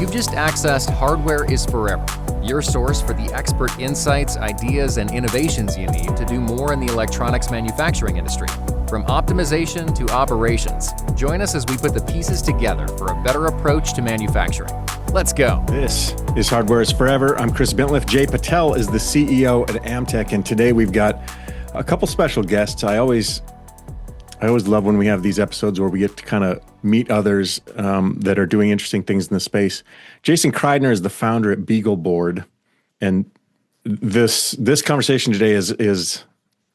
You've just accessed Hardware is Forever, your source for the expert insights, ideas, and innovations you need to do more in the electronics manufacturing industry. From optimization to operations, join us as we put the pieces together for a better approach to manufacturing. Let's go. This is Hardware is Forever. I'm Chris Bentliff. Jay Patel is the CEO at Amtech, and today we've got a couple special guests. I always love when we have these episodes where we get to kind of meet others that are doing interesting things in the space. Jason Kridner is the founder at Beagle Board, and this conversation today is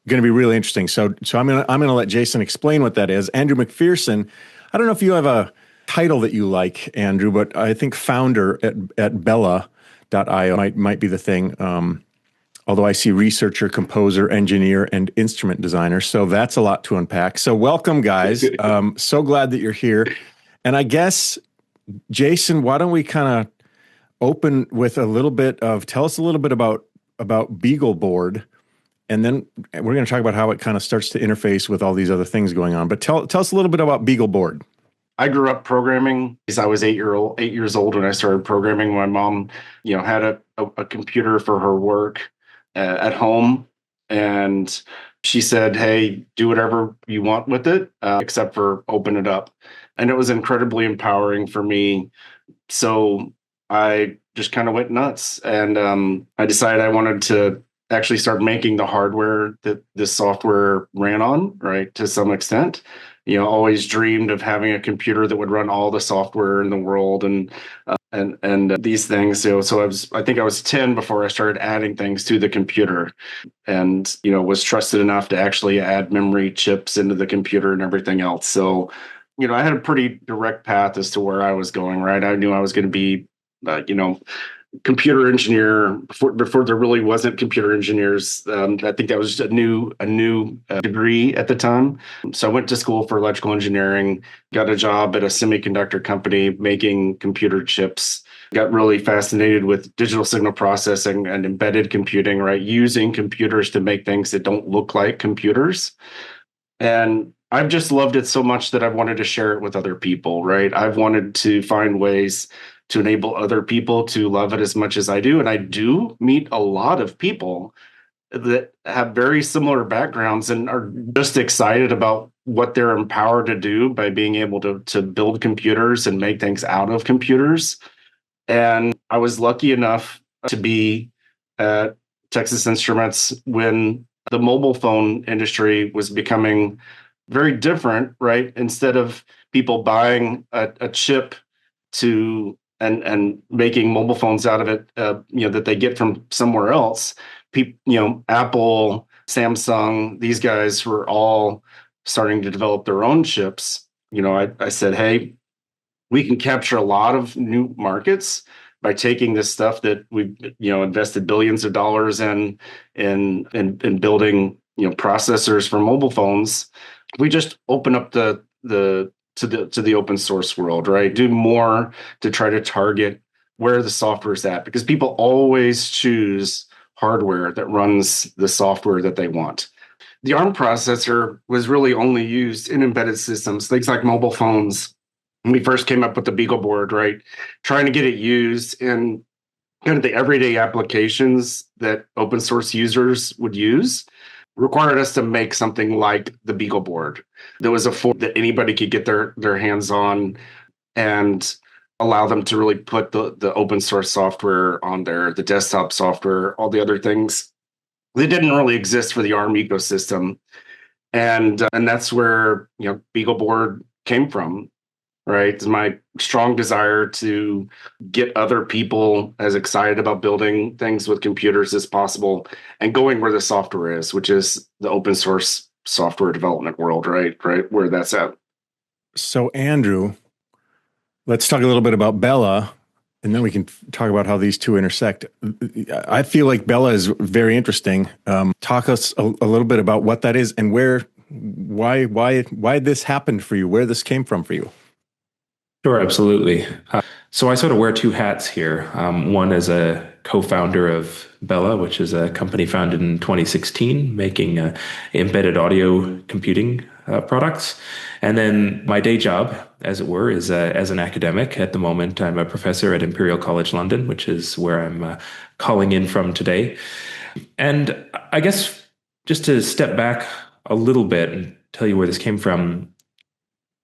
going to be really interesting. So I'm gonna let Jason explain what that is. Andrew McPherson, I don't know if you have a title that you like, Andrew, but I think founder at Bela.io might be the thing. Although I see researcher, composer, engineer, and instrument designer. So that's a lot to unpack. So welcome, guys. So glad that you're here. And I guess, Jason, why don't we kind of open with tell us a little bit about Beagle Board, and then we're going to talk about how it kind of starts to interface with all these other things going on. But tell us a little bit about Beagle Board. I grew up programming because I was 8 years old when I started programming. My mom, had a computer for her work at home, and she said, "Hey, do whatever you want with it, except for open it up." And it was incredibly empowering for me. So I just kind of went nuts, and I decided I wanted to actually start making the hardware that this software ran on, right, to some extent. Always dreamed of having a computer that would run all the software in the world and these things. So I think I was 10 before I started adding things to the computer, and was trusted enough to actually add memory chips into the computer and everything else. So I had a pretty direct path as to where I was going. Right, I knew I was going to be computer engineer before there really wasn't computer engineers. I think that was just a new degree at the time. So I went to school for electrical engineering, got a job at a semiconductor company making computer chips, got really fascinated with digital signal processing and embedded computing, right? Using computers to make things that don't look like computers. And I've just loved it so much that I've wanted to share it with other people, right? I've wanted to find ways to enable other people to love it as much as I do. And I do meet a lot of people that have very similar backgrounds and are just excited about what they're empowered to do by being able to build computers and make things out of computers. And I was lucky enough to be at Texas Instruments when the mobile phone industry was becoming very different, right? Instead of people buying a chip to and making mobile phones out of it, that they get from somewhere else. Apple, Samsung, these guys were all starting to develop their own chips. I said, hey, we can capture a lot of new markets by taking this stuff that we've invested billions of dollars in building processors for mobile phones. We just open up to the open source world, right? Do more to try to target where the software is at, because people always choose hardware that runs the software that they want. The ARM processor was really only used in embedded systems, things like mobile phones. When we first came up with the Beagle board, right? Trying to get it used in kind of the everyday applications that open source users would use required us to make something like the Beagle board. There was a form that anybody could get their hands on and allow them to really put the open source software on there, the desktop software, all the other things. They didn't really exist for the ARM ecosystem. And that's where Beagle board came from, right? It's my strong desire to get other people as excited about building things with computers as possible and going where the software is, which is the open source software development world, right where that's at. So Andrew, let's talk a little bit about Bela, and then we can talk about how these two intersect. I feel like Bela is very interesting. Talk us a little bit about what that is and why this happened for you, where this came from for you. Sure, absolutely. So I sort of wear two hats here. One as a co-founder of Bela, which is a company founded in 2016, making embedded audio computing products. And then my day job, as it were, is as an academic. At the moment, I'm a professor at Imperial College London, which is where I'm calling in from today. And I guess just to step back a little bit and tell you where this came from,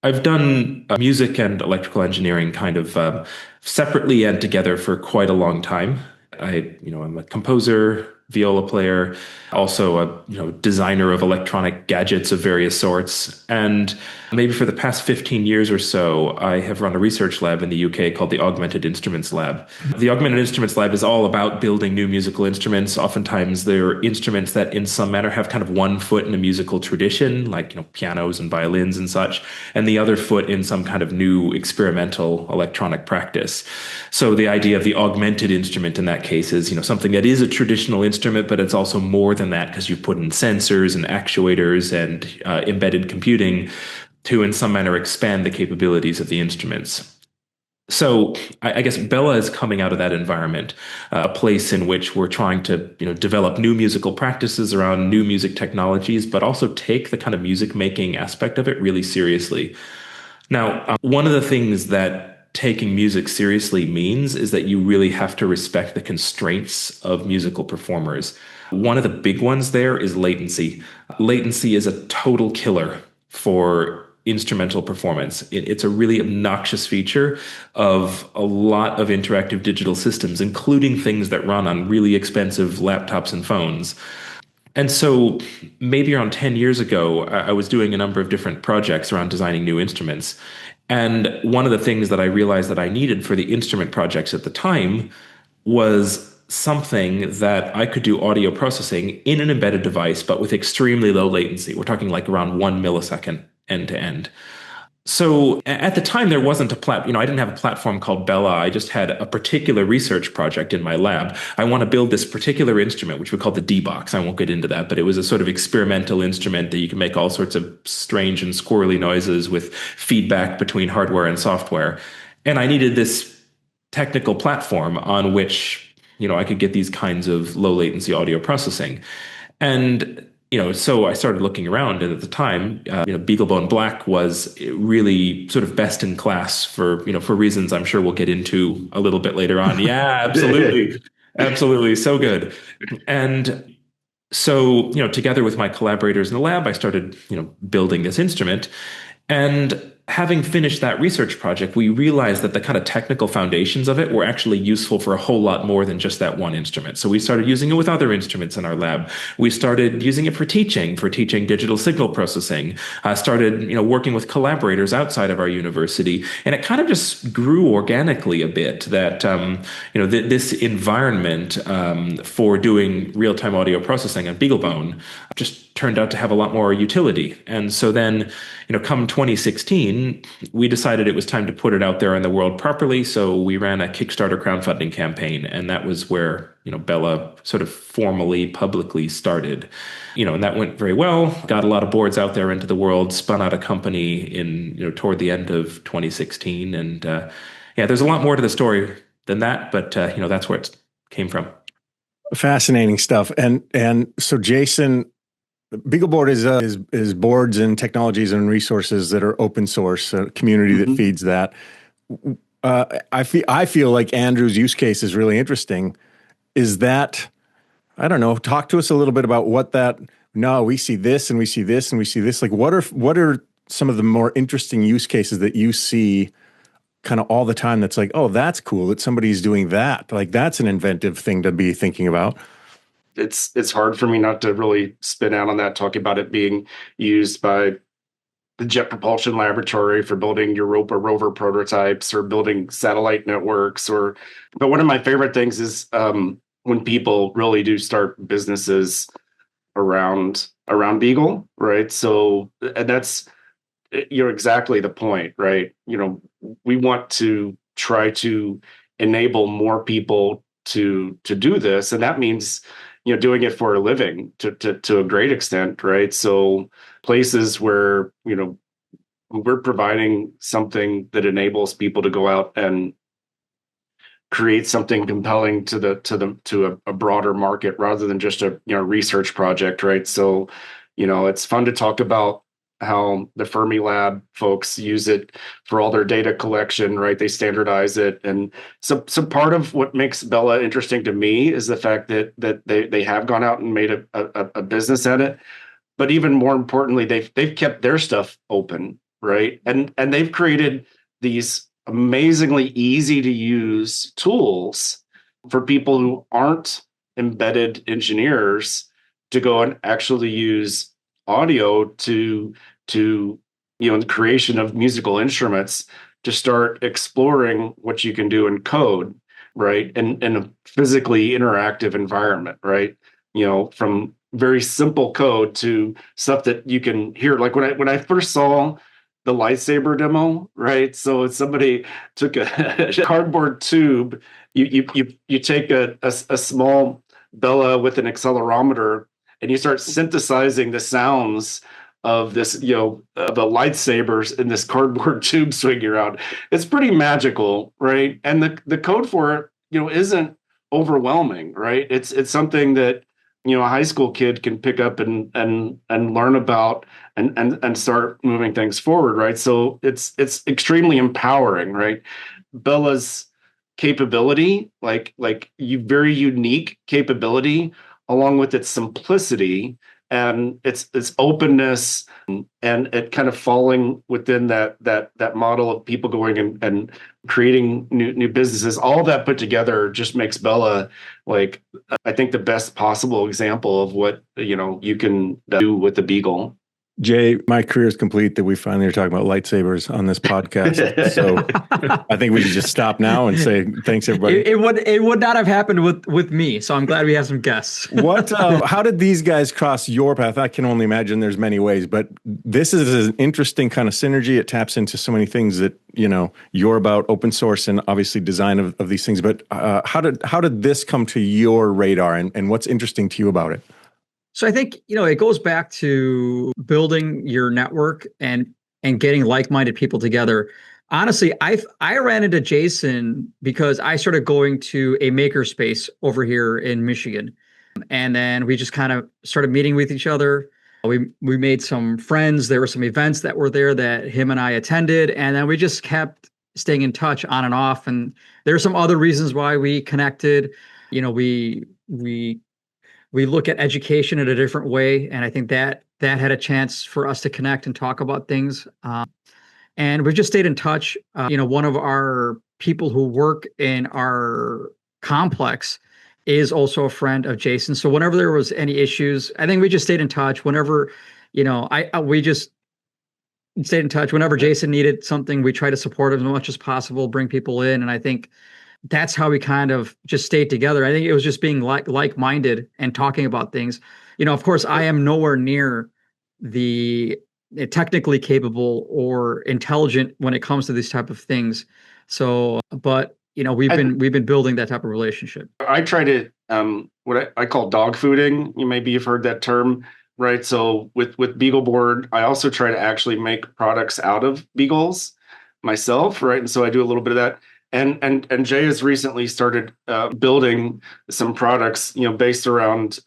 I've done music and electrical engineering kind of separately and together for quite a long time. I'm a composer, viola player, also a designer of electronic gadgets of various sorts. And maybe for the past 15 years or so, I have run a research lab in the UK called the Augmented Instruments Lab. The Augmented Instruments Lab is all about building new musical instruments. Oftentimes, they're instruments that, in some manner, have kind of one foot in a musical tradition, like pianos and violins and such, and the other foot in some kind of new experimental electronic practice. So the idea of the augmented instrument in that case is, something that is a traditional instrument, but it's also more than that because you put in sensors and actuators and embedded computing to, in some manner, expand the capabilities of the instruments. So I guess Bela is coming out of that environment, a place in which we're trying to, develop new musical practices around new music technologies, but also take the kind of music making aspect of it really seriously. Now, one of the things that taking music seriously means is that you really have to respect the constraints of musical performers. One of the big ones there is latency. Latency is a total killer for instrumental performance. It's a really obnoxious feature of a lot of interactive digital systems, including things that run on really expensive laptops and phones. And so maybe around 10 years ago, I was doing a number of different projects around designing new instruments. And one of the things that I realized that I needed for the instrument projects at the time was something that I could do audio processing in an embedded device, but with extremely low latency. We're talking like around 1 millisecond end to end. So at the time, there wasn't I didn't have a platform called Bela. I just had a particular research project in my lab. I want to build this particular instrument, which we call the D-Box. I won't get into that, but it was a sort of experimental instrument that you can make all sorts of strange and squirrely noises with feedback between hardware and software. And I needed this technical platform on which, I could get these kinds of low latency audio processing. And so I started looking around, and at the time, BeagleBone Black was really sort of best in class for reasons I'm sure we'll get into a little bit later on. Yeah, absolutely. Absolutely. So good. And so, together with my collaborators in the lab, I started, building this instrument. And having finished that research project, we realized that the kind of technical foundations of it were actually useful for a whole lot more than just that one instrument. So we started using it with other instruments in our lab. We started using it for teaching digital signal processing. Started, working with collaborators outside of our university, and it kind of just grew organically a bit. That this environment for doing real-time audio processing on BeagleBone just turned out to have a lot more utility. And so then, come 2016, we decided it was time to put it out there in the world properly. So we ran a Kickstarter crowdfunding campaign, and that was where, Bela sort of formally, publicly started. And that went very well. Got a lot of boards out there into the world, spun out a company in, toward the end of 2016. And there's a lot more to the story than that, but that's where it came from. Fascinating stuff. And so Jason, BeagleBoard is boards and technologies and resources that are open source, a community that feeds that. I feel like Andrew's use case is really interesting. Is that, I don't know, talk to us a little bit about what that, no, we see this and we see this and we see this. Like what are some of the more interesting use cases that you see kind of all the time that's like, oh, that's cool that somebody's doing that. Like that's an inventive thing to be thinking about. It's hard for me not to really spin out on that, talking about it being used by the Jet Propulsion Laboratory for building Europa rover prototypes or building satellite networks. But one of my favorite things is when people really do start businesses around Beagle, right? So, and that's exactly the point, right? We want to try to enable more people to do this, and that means doing it for a living to a great extent, right? So places where we're providing something that enables people to go out and create something compelling to a broader market rather than just a research project, right? So it's fun to talk about how the Fermilab folks use it for all their data collection, right? They standardize it. And so part of what makes Bela interesting to me is the fact that they have gone out and made a business at it. But even more importantly, they've kept their stuff open, right? And they've created these amazingly easy to use tools for people who aren't embedded engineers to go and actually use audio to the creation of musical instruments, to start exploring what you can do in code, right? And in a physically interactive environment, right? From very simple code to stuff that you can hear. Like when I first saw the lightsaber demo, right? So somebody took a cardboard tube, you take a small Bela with an accelerometer, and you start synthesizing the sounds of this, of the lightsabers in this cardboard tube swinging around. It's pretty magical, right? And the code for it, isn't overwhelming, right? It's something that a high school kid can pick up and learn about and start moving things forward, right? So it's extremely empowering, right? Bela's capability, like very unique capability, along with its simplicity and its openness, and it kind of falling within that model of people going and creating new businesses. All that put together just makes Bela, like, I think, the best possible example of what you can do with the Beagle. Jay, my career is complete that we finally are talking about lightsabers on this podcast. So I think we should just stop now and say thanks, everybody. It would not have happened with me. So I'm glad we have some guests. How did these guys cross your path? I can only imagine there's many ways, but this is an interesting kind of synergy. It taps into so many things that, you're about, open source and obviously design of these things. But how did this come to your radar, and what's interesting to you about it? So I think, it goes back to building your network and getting like-minded people together. Honestly, I ran into Jason because I started going to a makerspace over here in Michigan. And then we just kind of started meeting with each other. We made some friends. There were some events that were there that him and I attended. And then we just kept staying in touch on and off. And there are some other reasons why we connected. We look at education in a different way. And I think that had a chance for us to connect and talk about things. And we've just stayed in touch. One of our people who work in our complex is also a friend of Jason. So whenever there was any issues, I think we just stayed in touch. Whenever, we just stayed in touch. Whenever Jason needed something, we try to support him as much as possible, bring people in. And I think that's how we kind of just stayed together. I think it was just being like-minded and talking about things. Of course, I am nowhere near the technically capable or intelligent when it comes to these type of things. So, but we've been building that type of relationship. I try to what I call dog fooding. Maybe you've heard that term, right? So with Beagleboard, I also try to actually make products out of Beagles myself, right? And so I do a little bit of that. And Jay has recently started building some products, based around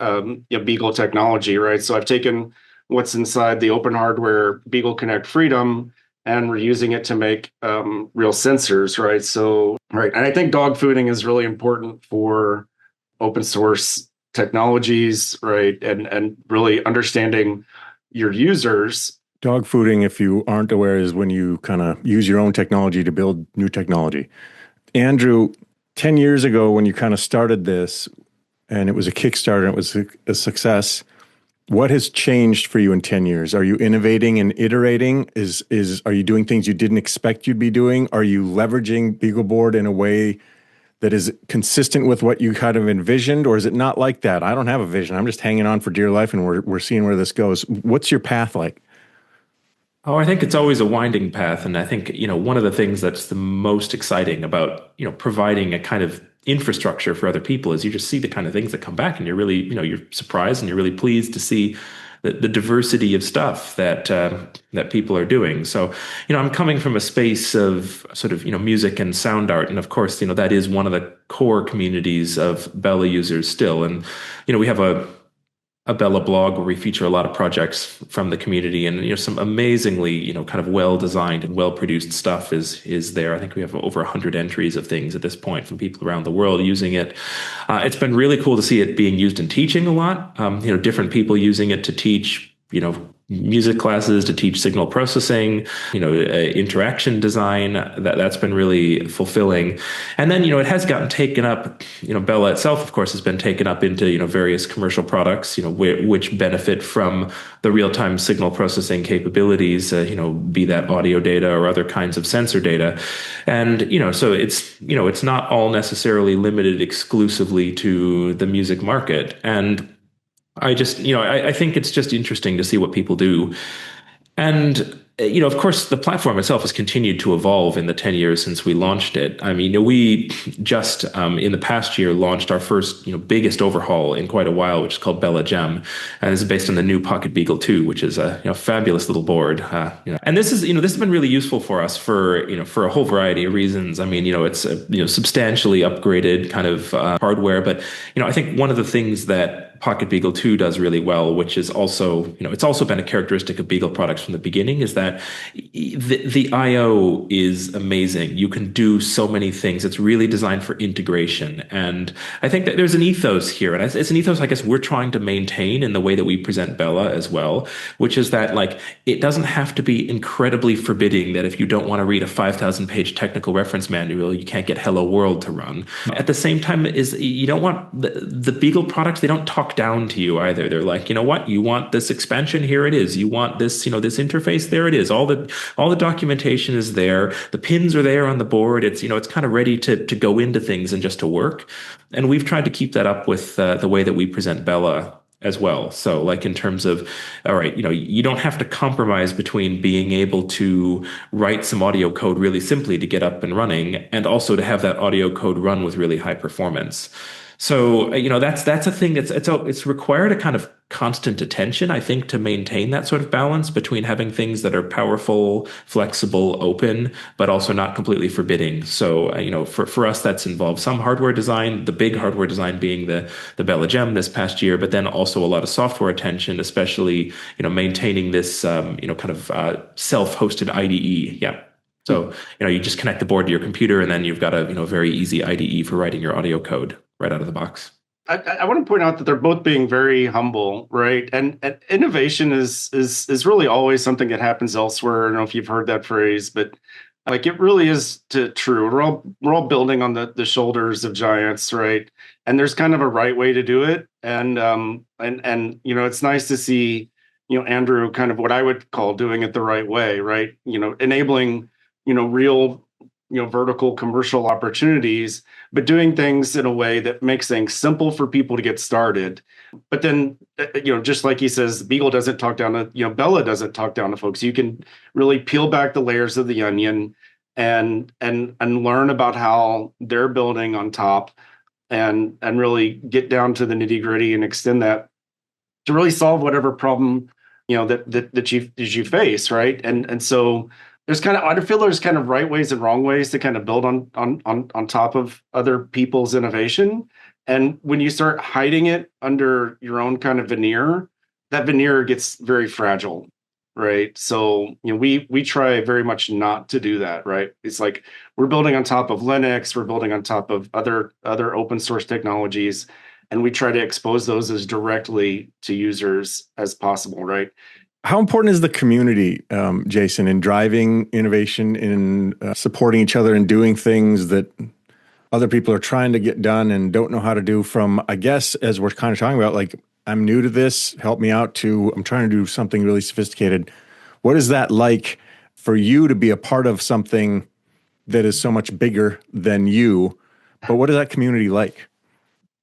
Beagle technology, right? So I've taken what's inside the open hardware Beagle Connect Freedom, and we're using it to make real sensors, right? So, right, and I think dog fooding is really important for open source technologies, right? And really understanding your users. Dog fooding, if you aren't aware, is when you kind of use your own technology to build new technology. Andrew, 10 years ago, when you kind of started this, and it was a Kickstarter, and it was a success, what has changed for you in 10 years? Are you innovating and iterating? Are you doing things you didn't expect you'd be doing? Are you leveraging Beagleboard in a way that is consistent with what you kind of envisioned, or is it not like that? I don't have a vision. I'm just hanging on for dear life, and we're seeing where this goes. What's your path like? Oh, I think it's always a winding path. And I think, one of the things that's the most exciting about, providing a kind of infrastructure for other people is you just see the kind of things that come back, and you're really, you're surprised and you're really pleased to see the diversity of stuff that people are doing. So, I'm coming from a space of sort of, music and sound art. And of course, that is one of the core communities of Bela users still. And, we have a a Bela blog where we feature a lot of projects from the community, and some amazingly kind of well designed and well produced stuff is there. I think we have over 100 entries of things at this point from people around the world using it. It's been really cool to see it being used in teaching a lot. Different people using it to teach music classes, to teach signal processing, interaction design. That's been really fulfilling. And then, it has gotten taken up, Bela itself, of course, has been taken up into, various commercial products, which benefit from the real-time signal processing capabilities, be that audio data or other kinds of sensor data. And, so it's not all necessarily limited exclusively to the music market. And I think it's just interesting to see what people do. And, of course, the platform itself has continued to evolve in the 10 years since we launched it. I mean, we just in the past year launched our first, biggest overhaul in quite a while, which is called Bela Gem. And this is based on the new PocketBeagle 2, which is a fabulous little board. And this has been really useful for us for a whole variety of reasons. I mean, it's substantially upgraded kind of hardware. But, I think one of the things that PocketBeagle 2 does really well, which is also, it's also been a characteristic of Beagle products from the beginning, is that the I/O is amazing. You can do so many things. It's really designed for integration. And I think that there's an ethos here. And it's an ethos, I guess, we're trying to maintain in the way that we present Bela as well, which is that, it doesn't have to be incredibly forbidding that if you don't want to read a 5,000 page technical reference manual, you can't get Hello World to run. At the same time, you don't want the Beagle products, they don't talk down to you either. They're like, what? You want this expansion? Here it is. You want this, this interface? There it is. All the documentation is there. The pins are there on the board. It's, it's kind of ready to go into things and just to work. And we've tried to keep that up with the way that we present Bela as well. So in terms of, all right, you don't have to compromise between being able to write some audio code really simply to get up and running, and also to have that audio code run with really high performance. So, that's a thing it's required a kind of constant attention, I think, to maintain that sort of balance between having things that are powerful, flexible, open, but also not completely forbidding. So, for us, that's involved some hardware design, the big hardware design being the Bela Gem this past year, but then also a lot of software attention, especially, maintaining this, kind of self-hosted IDE. Yeah. So, you just connect the board to your computer, and then you've got a, very easy IDE for writing your audio code right out of the box. I want to point out that they're both being very humble, right? And innovation is really always something that happens elsewhere. I don't know if you've heard that phrase, but it really is true. We're all building on the shoulders of giants, right? And there's kind of a right way to do it. And it's nice to see, Andrew, kind of what I would call doing it the right way, right? Enabling, real, vertical commercial opportunities, but doing things in a way that makes things simple for people to get started. But then, just like he says, Beagle doesn't talk down to, Bela doesn't talk down to folks. You can really peel back the layers of the onion and learn about how they're building on top, and really get down to the nitty gritty and extend that to really solve whatever problem, that you face, right? And so I feel there's kind of right ways and wrong ways to kind of build on top of other people's innovation. And when you start hiding it under your own kind of veneer, that veneer gets very fragile, right? So, we try very much not to do that, right? It's like we're building on top of Linux, we're building on top of other open source technologies, and we try to expose those as directly to users as possible, right? How important is the community, Jason, in driving innovation, in supporting each other and doing things that other people are trying to get done and don't know how to do, from, I guess, as we're kind of talking about, I'm new to this, help me out, to I'm trying to do something really sophisticated. What is that like for you to be a part of something that is so much bigger than you? But what is that community like?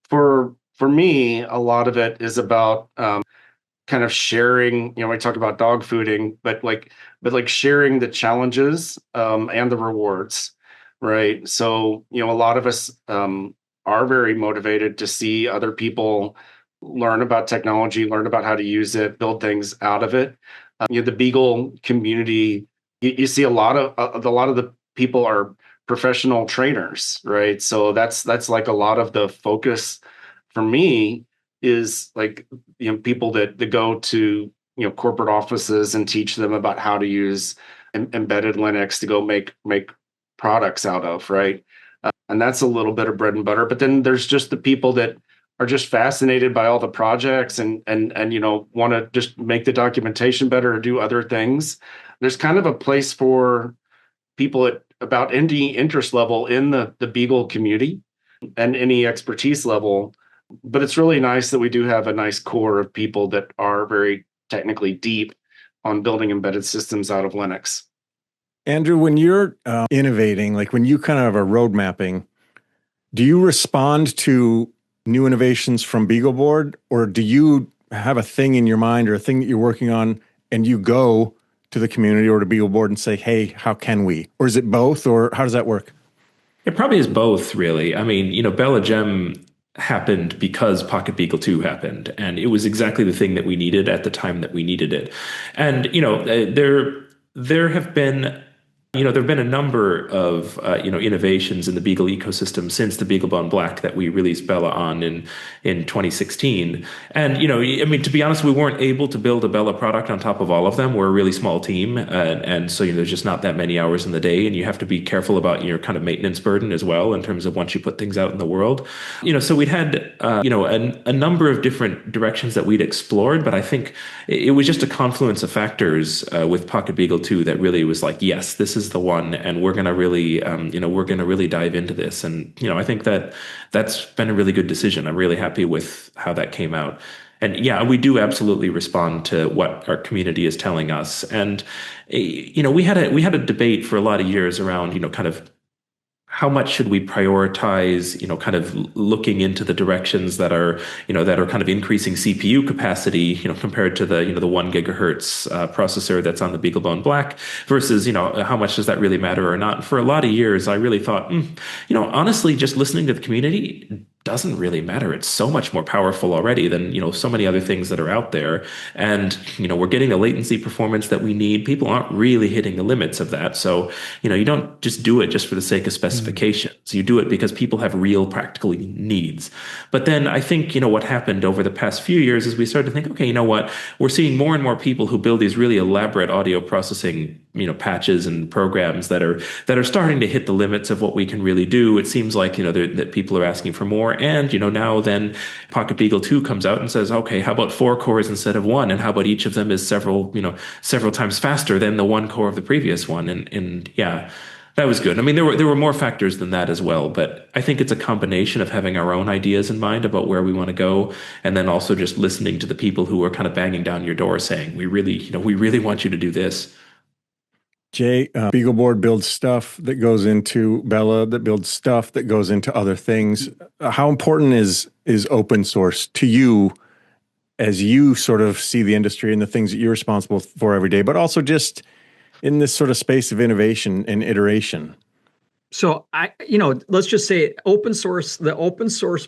For me, a lot of it is about kind of sharing. I talk about dog fooding, but sharing the challenges and the rewards, right? So a lot of us are very motivated to see other people learn about technology, learn about how to use it, build things out of it. The Beagle community, you see a lot of the people are professional trainers, right? So that's like a lot of the focus for me is like, people that go to, corporate offices and teach them about how to use embedded Linux to go make products out of, right? And that's a little bit of bread and butter. But then there's just the people that are just fascinated by all the projects and want to just make the documentation better or do other things. There's kind of a place for people at about any interest level in the Beagle community and any expertise level. But it's really nice that we do have a nice core of people that are very technically deep on building embedded systems out of Linux. Andrew, when you're innovating, like when you kind of are road mapping, do you respond to new innovations from BeagleBoard, or do you have a thing in your mind or a thing that you're working on and you go to the community or to BeagleBoard and say, hey, how can we? Or is it both, or how does that work? It probably is both, really. I mean, Bela Gem happened because PocketBeagle 2 happened, and it was exactly the thing that we needed at the time that we needed it. And there have been a number of innovations in the Beagle ecosystem since the BeagleBone Black that we released Bela on in 2016. And I mean, to be honest, we weren't able to build a Bela product on top of all of them. We're a really small team, and so there's just not that many hours in the day, and you have to be careful about your kind of maintenance burden as well in terms of once you put things out in the world. So we'd had a number of different directions that we'd explored, but I think it was just a confluence of factors with PocketBeagle 2 that really was like, yes, this is the one, and we're going to really dive into this. And I think that's been a really good decision. I'm really happy with how that came out. And yeah, we do absolutely respond to what our community is telling us. And we had a debate for a lot of years around kind of how much should we prioritize, kind of looking into the directions that are kind of increasing CPU capacity, compared to the 1 gigahertz processor that's on the BeagleBone Black versus, how much does that really matter or not? And for a lot of years, I really thought, honestly, just listening to the community doesn't really matter. It's so much more powerful already than, so many other things that are out there. And, we're getting the latency performance that we need. People aren't really hitting the limits of that. So, you don't just do it just for the sake of specifications. You do it because people have real practical needs. But then I think, what happened over the past few years is we started to think, okay, you know what? We're seeing more and more people who build these really elaborate audio processing, patches and programs that are starting to hit the limits of what we can really do. It seems like, that people are asking for more. And, now then PocketBeagle 2 comes out and says, okay, how about 4 cores instead of 1? And how about each of them is several times faster than the 1 core of the previous one? And yeah, that was good. I mean, there were more factors than that as well, but I think it's a combination of having our own ideas in mind about where we want to go, and then also just listening to the people who are kind of banging down your door saying, we really want you to do this. Jay, BeagleBoard builds stuff that goes into Bela, that builds stuff that goes into other things. How important is open source to you as you sort of see the industry and the things that you're responsible for every day, but also just in this sort of space of innovation and iteration? So let's just say the open source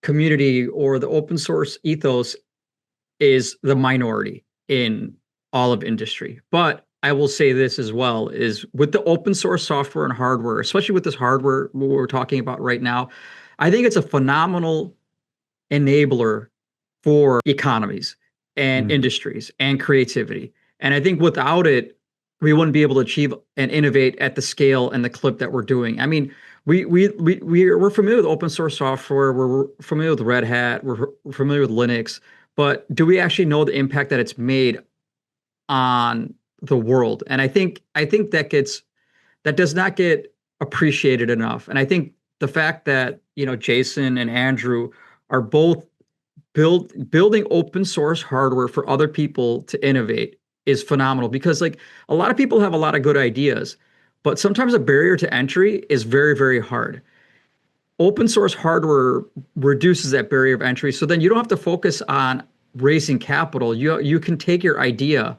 community or the open source ethos is the minority in all of industry. But I will say this as well, is with the open source software and hardware, especially with this hardware we're talking about right now, I think it's a phenomenal enabler for economies and industries and creativity. And I think without it, we wouldn't be able to achieve and innovate at the scale and the clip that we're doing. I mean, we're familiar with open source software, we're familiar with Red Hat, we're familiar with Linux, but do we actually know the impact that it's made on the world? And I think that does not get appreciated enough. And I think the fact that Jason and Andrew are both building open source hardware for other people to innovate is phenomenal, because like a lot of people have a lot of good ideas, but sometimes a barrier to entry is very, very hard. Open source hardware reduces that barrier of entry, so then you don't have to focus on raising capital. You can take your idea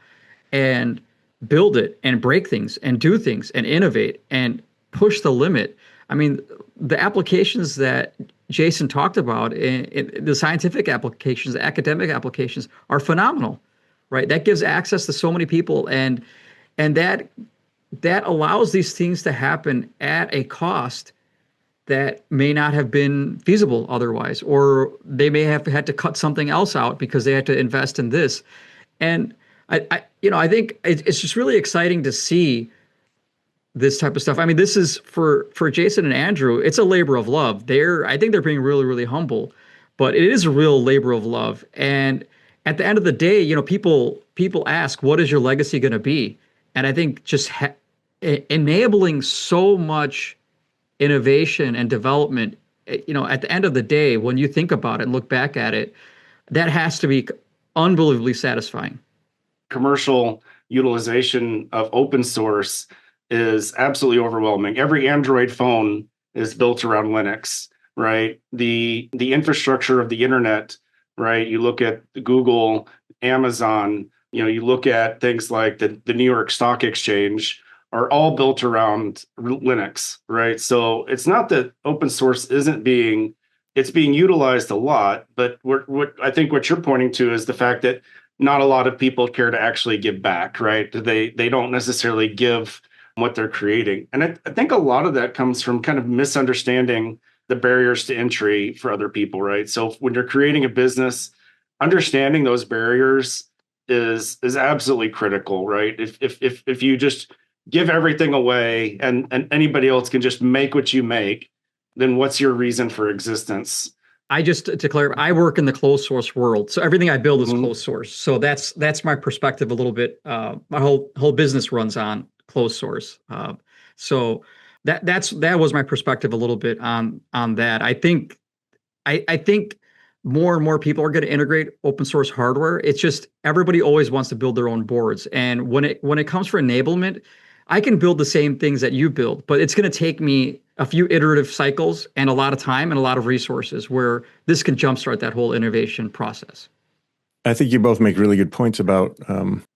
and build it and break things and do things and innovate and push the limit. I mean, the applications that Jason talked about, the scientific applications, the academic applications, are phenomenal, right? That gives access to so many people, and that allows these things to happen at a cost that may not have been feasible otherwise, or they may have had to cut something else out because they had to invest in this. And I think it's just really exciting to see this type of stuff. I mean, this is for Jason and Andrew, it's a labor of love. I think they're being really, really humble, but it is a real labor of love. And at the end of the day, people ask, what is your legacy going to be? And I think just enabling so much innovation and development, at the end of the day, when you think about it and look back at it, that has to be unbelievably satisfying. Commercial utilization of open source is absolutely overwhelming. Every Android phone is built around Linux, right? The infrastructure of the internet, right? You look at Google, Amazon, you look at things like the New York Stock Exchange, are all built around Linux, right? So it's not that open source it's being utilized a lot, but I think what you're pointing to is the fact that not a lot of people care to actually give back, right? They don't necessarily give what they're creating. And I think a lot of that comes from kind of misunderstanding the barriers to entry for other people, right? So when you're creating a business, understanding those barriers is absolutely critical, right? If you just give everything away and anybody else can just make what you make, then what's your reason for existence? To clarify, I work in the closed source world. So everything I build is closed source. So that's my perspective a little bit. My whole business runs on closed source. So that was my perspective a little bit on that. I think more and more people are going to integrate open source hardware. It's just everybody always wants to build their own boards. And when it comes for enablement, I can build the same things that you build, but it's going to take me a few iterative cycles and a lot of time and a lot of resources, where this can jumpstart that whole innovation process. I think you both make really good points about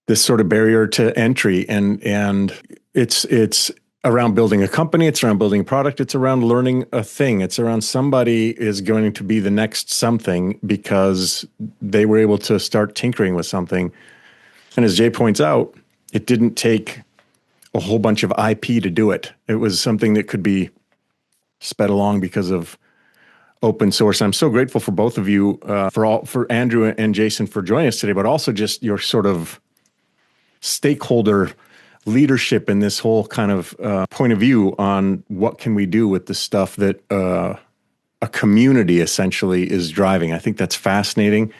this sort of barrier to entry, and it's around building a company, it's around building a product, it's around learning a thing, it's around somebody is going to be the next something because they were able to start tinkering with something. And as Jay points out, it didn't take a whole bunch of IP to do it. It was something that could be sped along because of open source. I'm so grateful for both of you, for Andrew and Jason for joining us today, but also just your sort of stakeholder leadership in this whole kind of point of view on what can we do with the stuff that a community essentially is driving. I think that's fascinating.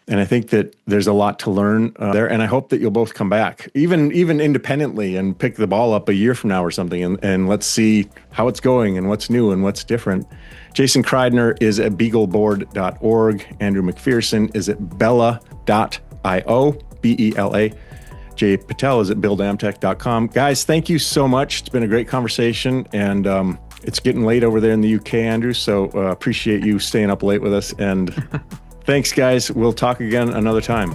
And I think that there's a lot to learn there. And I hope that you'll both come back, even independently, and pick the ball up a year from now or something, and let's see how it's going and what's new and what's different. Jason Kridner is at beagleboard.org. Andrew McPherson is at bela.io, BELA. Jay Patel is at buildamtech.com. Guys, thank you so much. It's been a great conversation, and it's getting late over there in the UK, Andrew, so appreciate you staying up late with us. And thanks, guys. We'll talk again another time.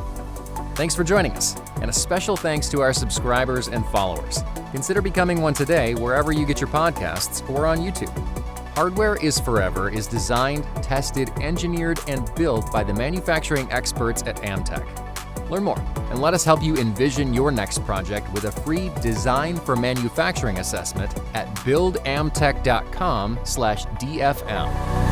Thanks for joining us, and a special thanks to our subscribers and followers. Consider becoming one today wherever you get your podcasts or on YouTube. Hardware is Forever is designed, tested, engineered, and built by the manufacturing experts at Amtech. Learn more and let us help you envision your next project with a free Design for Manufacturing assessment at buildamtech.com/DFM.